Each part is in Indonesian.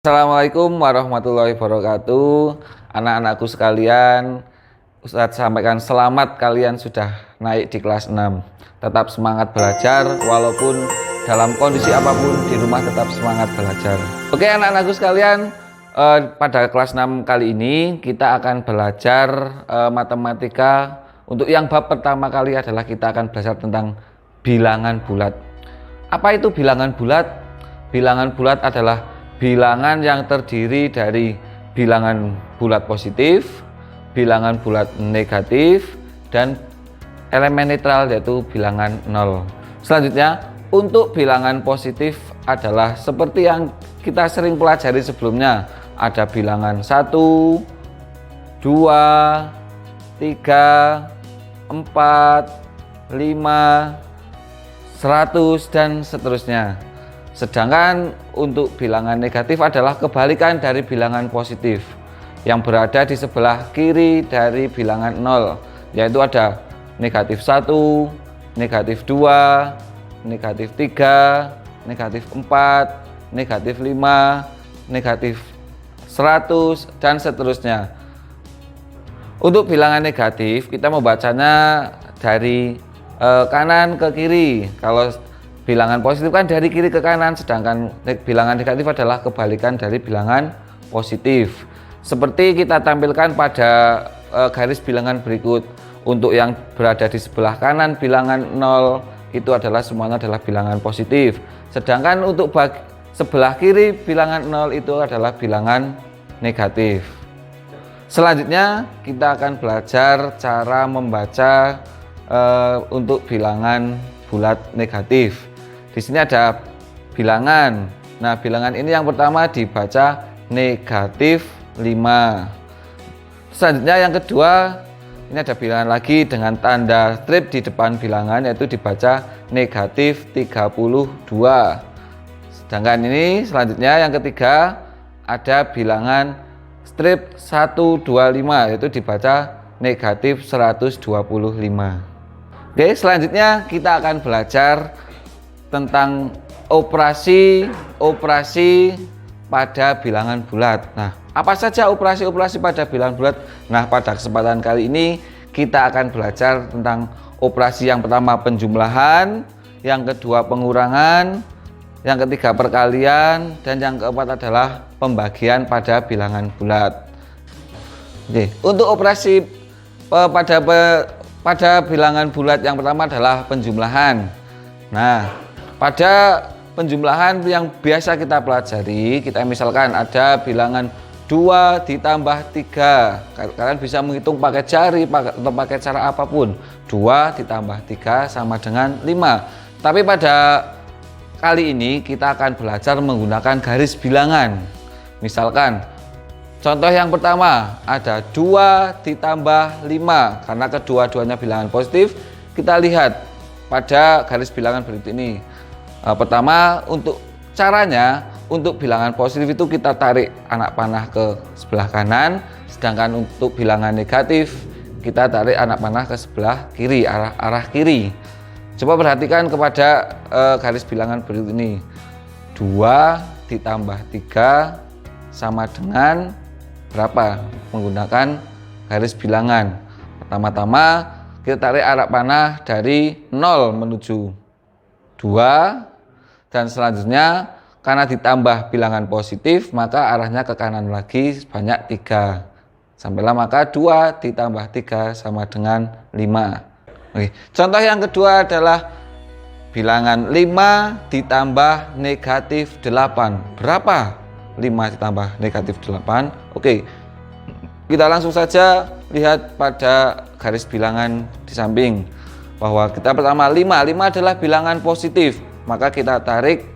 Assalamualaikum warahmatullahi wabarakatuh. Anak-anakku sekalian, Ustadz sampaikan selamat kalian sudah naik di kelas 6. Tetap semangat belajar walaupun dalam kondisi apapun di rumah tetap semangat belajar. Oke anak-anakku sekalian, pada kelas 6 kali ini kita akan belajar matematika. Untuk yang bab pertama kali adalah kita akan belajar tentang bilangan bulat. Apa itu bilangan bulat? Bilangan bulat adalah bilangan yang terdiri dari bilangan bulat positif, bilangan bulat negatif, dan elemen netral yaitu bilangan 0. Selanjutnya, untuk bilangan positif adalah seperti yang kita sering pelajari sebelumnya. Ada bilangan 1, 2, 3, 4, 5, 100, dan seterusnya. Sedangkan untuk bilangan negatif adalah kebalikan dari bilangan positif yang berada di sebelah kiri dari bilangan 0, yaitu ada negatif 1, negatif 2, negatif 3, negatif 4, negatif 5, negatif 100, dan seterusnya. Untuk bilangan negatif kita membacanya dari kanan ke kiri. Kalau bilangan positif kan dari kiri ke kanan, sedangkan bilangan negatif adalah kebalikan dari bilangan positif. Seperti kita tampilkan pada garis bilangan berikut. Untuk yang berada di sebelah kanan bilangan 0 itu adalah semuanya adalah bilangan positif. Sedangkan untuk sebelah kiri bilangan 0 itu adalah bilangan negatif. Selanjutnya kita akan belajar cara membaca untuk bilangan bulat negatif. Di sini ada bilangan. Nah, bilangan ini yang pertama dibaca negatif 5. Selanjutnya yang kedua, ini ada bilangan lagi dengan tanda strip di depan bilangan, yaitu dibaca negatif 32. Sedangkan ini selanjutnya yang ketiga ada bilangan strip 125, yaitu dibaca negatif 125. Oke, selanjutnya kita akan belajar tentang operasi pada bilangan bulat. Nah, apa saja operasi pada bilangan bulat? Nah, pada kesempatan kali ini kita akan belajar tentang operasi yang pertama penjumlahan, yang kedua pengurangan, yang ketiga perkalian, dan yang keempat adalah pembagian pada bilangan bulat. Oke, untuk operasi pada bilangan bulat yang pertama adalah penjumlahan. Nah, pada penjumlahan yang biasa kita pelajari, kita misalkan ada bilangan 2 ditambah 3. Kalian bisa menghitung pakai jari atau pakai cara apapun. 2 ditambah 3 sama dengan 5. Tapi pada kali ini kita akan belajar menggunakan garis bilangan. Misalkan contoh yang pertama ada 2 ditambah 5. Karena kedua-duanya bilangan positif, kita lihat pada garis bilangan berikut ini. Pertama, untuk caranya, untuk bilangan positif itu kita tarik anak panah ke sebelah kanan, sedangkan untuk bilangan negatif kita tarik anak panah ke sebelah kiri, arah kiri. Coba perhatikan kepada garis bilangan berikut ini. 2 ditambah 3 sama dengan berapa? Menggunakan garis bilangan. Pertama-tama kita tarik arah panah dari 0 menuju 2, dan selanjutnya karena ditambah bilangan positif maka arahnya ke kanan lagi sebanyak 3. Sampailah maka 2 ditambah 3 sama dengan 5. Oke. Contoh yang kedua adalah bilangan 5 ditambah negatif 8. Berapa 5 ditambah negatif 8? Oke, kita langsung saja lihat pada garis bilangan di samping bahwa kita pertama 5 adalah bilangan positif, maka kita tarik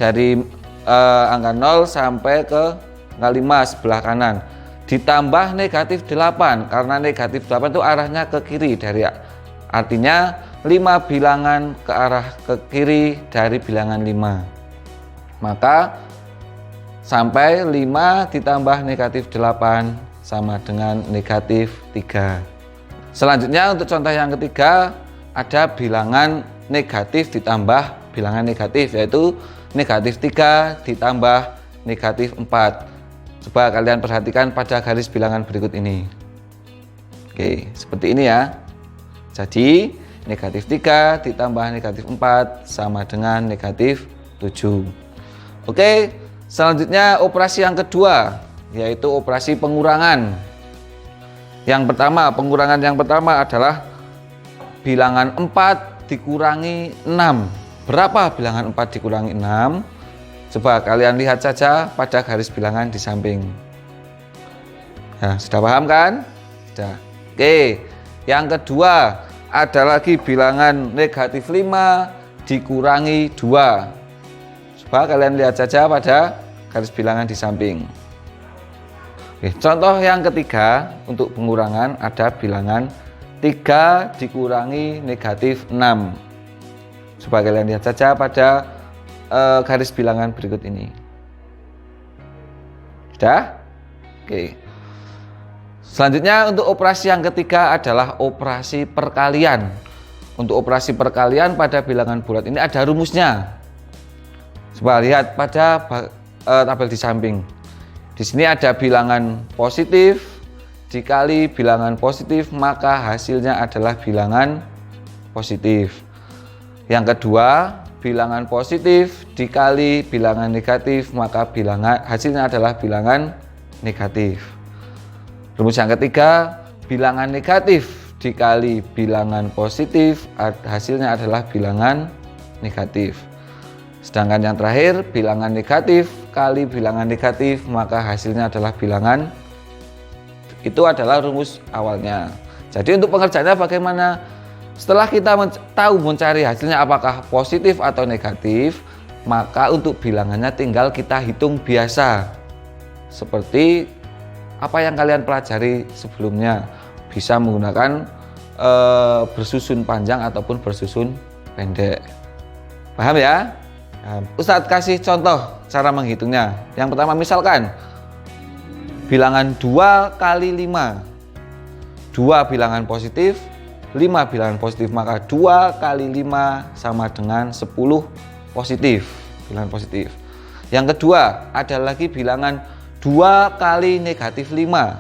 dari angka 0 sampai ke angka 5 sebelah kanan, ditambah negatif 8 karena negatif 8 itu arahnya ke kiri, artinya 5 bilangan ke arah ke kiri dari bilangan 5, maka sampai 5 ditambah negatif 8 sama dengan negatif 3. Selanjutnya untuk contoh yang ketiga ada bilangan negatif ditambah bilangan negatif, yaitu negatif 3 ditambah negatif 4. Coba kalian perhatikan pada garis bilangan berikut ini. Oke, seperti ini ya. Jadi negatif 3 ditambah negatif 4 sama dengan negatif 7. Oke, selanjutnya operasi yang kedua, yaitu operasi pengurangan. Pengurangan yang pertama adalah bilangan 4 dikurangi 6. Berapa bilangan 4 dikurangi 6? Coba kalian lihat saja pada garis bilangan di samping. Nah, sudah paham kan? Sudah. Oke, yang kedua ada lagi bilangan negatif 5 dikurangi 2. Coba kalian lihat saja pada garis bilangan di samping. Oke, contoh yang ketiga untuk pengurangan ada bilangan 3 dikurangi negatif 6. Coba kalian lihat saja pada garis bilangan berikut ini. Sudah? Oke. Selanjutnya untuk operasi yang ketiga adalah operasi perkalian. Untuk operasi perkalian pada bilangan bulat ini ada rumusnya. Coba lihat pada tabel di samping. Di sini ada bilangan positif dikali bilangan positif, maka hasilnya adalah bilangan positif. Yang kedua, bilangan positif dikali bilangan negatif, maka hasilnya adalah bilangan negatif. Rumus yang ketiga, bilangan negatif dikali bilangan positif, hasilnya adalah bilangan negatif. Sedangkan yang terakhir, bilangan negatif kali bilangan negatif, maka hasilnya adalah bilangan. Itu adalah rumus awalnya. Jadi untuk pengerjaannya bagaimana? Setelah kita tahu mencari hasilnya apakah positif atau negatif, maka untuk bilangannya tinggal kita hitung biasa. Seperti apa yang kalian pelajari sebelumnya. Bisa menggunakan bersusun panjang ataupun bersusun pendek. Paham ya? Nah, Ustadz kasih contoh cara menghitungnya. Yang pertama misalkan bilangan 2 kali 5. 2 bilangan positif, 5 bilangan positif, maka 2 kali 5 sama dengan 10 positif, bilangan positif. Yang kedua ada lagi bilangan 2 kali negatif 5.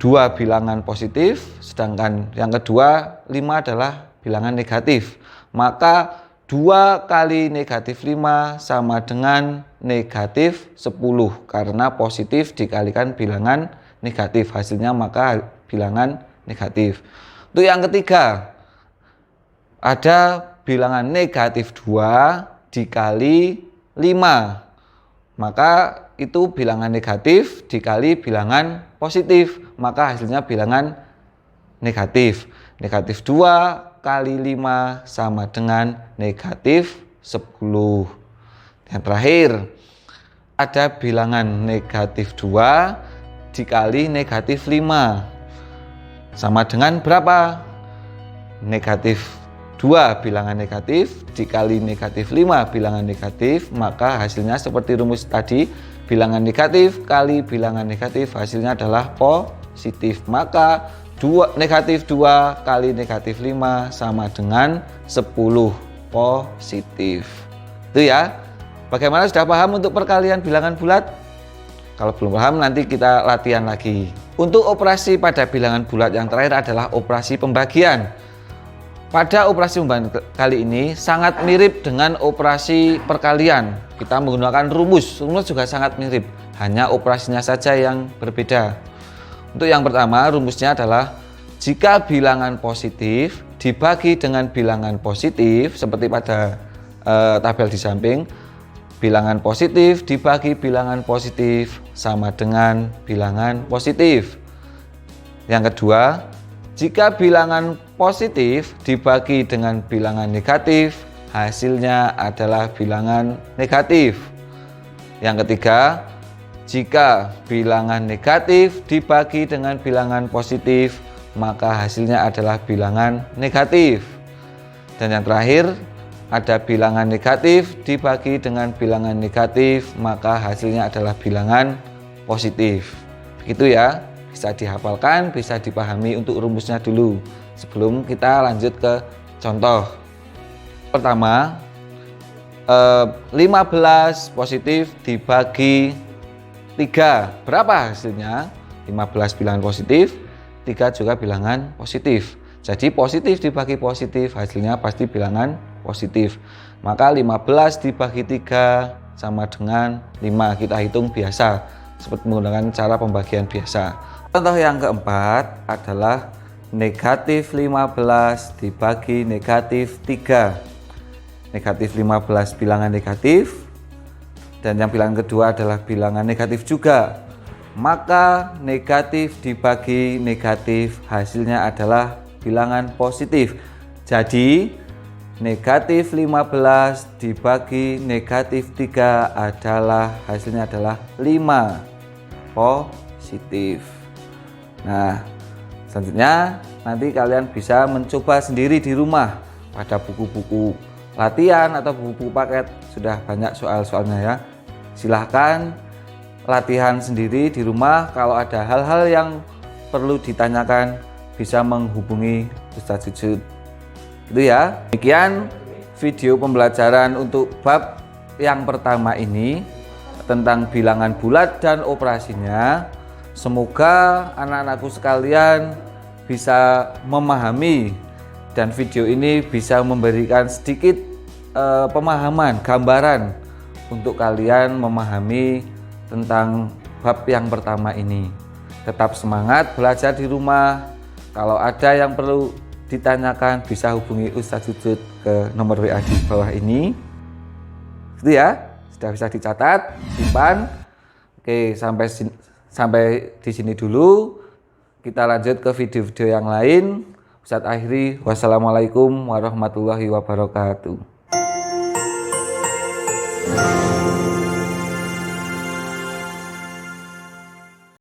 2 bilangan positif, sedangkan yang kedua 5 adalah bilangan negatif, maka 2 kali negatif 5 sama dengan negatif 10, karena positif dikalikan bilangan negatif, hasilnya maka bilangan negatif. Untuk yang ketiga ada bilangan negatif 2 dikali 5, maka itu bilangan negatif dikali bilangan positif, maka hasilnya bilangan negatif. Negatif 2 kali 5 sama dengan negatif 10. Yang terakhir ada bilangan negatif 2 dikali negatif 5 sama dengan berapa? Negatif 2 bilangan negatif dikali negatif 5 bilangan negatif, maka hasilnya seperti rumus tadi, bilangan negatif kali bilangan negatif, hasilnya adalah positif, maka negatif 2 kali negatif 5 sama dengan 10 positif. Itu ya. Bagaimana, sudah paham untuk perkalian bilangan bulat? Kalau belum paham nanti kita latihan lagi. Untuk operasi pada bilangan bulat yang terakhir adalah operasi pembagian. Pada operasi pembagian kali ini sangat mirip dengan operasi perkalian. Kita menggunakan rumus juga sangat mirip, hanya operasinya saja yang berbeda. Untuk yang pertama, rumusnya adalah jika bilangan positif dibagi dengan bilangan positif, seperti pada tabel di samping, bilangan positif dibagi bilangan positif sama dengan bilangan positif. Yang kedua, jika bilangan positif dibagi dengan bilangan negatif, hasilnya adalah bilangan negatif. Yang ketiga, jika bilangan negatif dibagi dengan bilangan positif, maka hasilnya adalah bilangan negatif. Dan yang terakhir, ada bilangan negatif dibagi dengan bilangan negatif, maka hasilnya adalah bilangan positif. Begitu ya, bisa dihafalkan, bisa dipahami untuk rumusnya dulu sebelum kita lanjut ke contoh. Pertama, 15 positif dibagi 3. Berapa hasilnya? 15 bilangan positif, 3 juga bilangan positif. Jadi positif dibagi positif, hasilnya pasti bilangan positif. Maka 15 dibagi 3 sama dengan 5. Kita hitung biasa, seperti menggunakan cara pembagian biasa. Contoh yang keempat adalah negatif 15 dibagi negatif 3. Negatif 15 bilangan negatif, dan yang bilangan kedua adalah bilangan negatif juga. Maka negatif dibagi negatif hasilnya adalah bilangan positif. Jadi negatif 15 dibagi negatif 3 adalah hasilnya adalah 5 positif. Nah, selanjutnya nanti kalian bisa mencoba sendiri di rumah. Pada buku-buku latihan atau buku-buku paket sudah banyak soal-soalnya ya. Silahkan latihan sendiri di rumah. Kalau ada hal-hal yang perlu ditanyakan bisa menghubungi Ustadz Jujud. Itu ya. Demikian video pembelajaran untuk bab yang pertama ini tentang bilangan bulat dan operasinya. Semoga anak-anakku sekalian bisa memahami dan video ini bisa memberikan sedikit pemahaman, gambaran untuk kalian memahami tentang bab yang pertama ini. Tetap semangat belajar di rumah. Kalau ada yang perlu ditanyakan bisa hubungi Ustadz Jujud ke nomor WA di bawah ini. Itu ya, sudah bisa dicatat, simpan. Oke, sampai di sini dulu. Kita lanjut ke video-video yang lain. Ustadz akhiri, wassalamualaikum warahmatullahi wabarakatuh.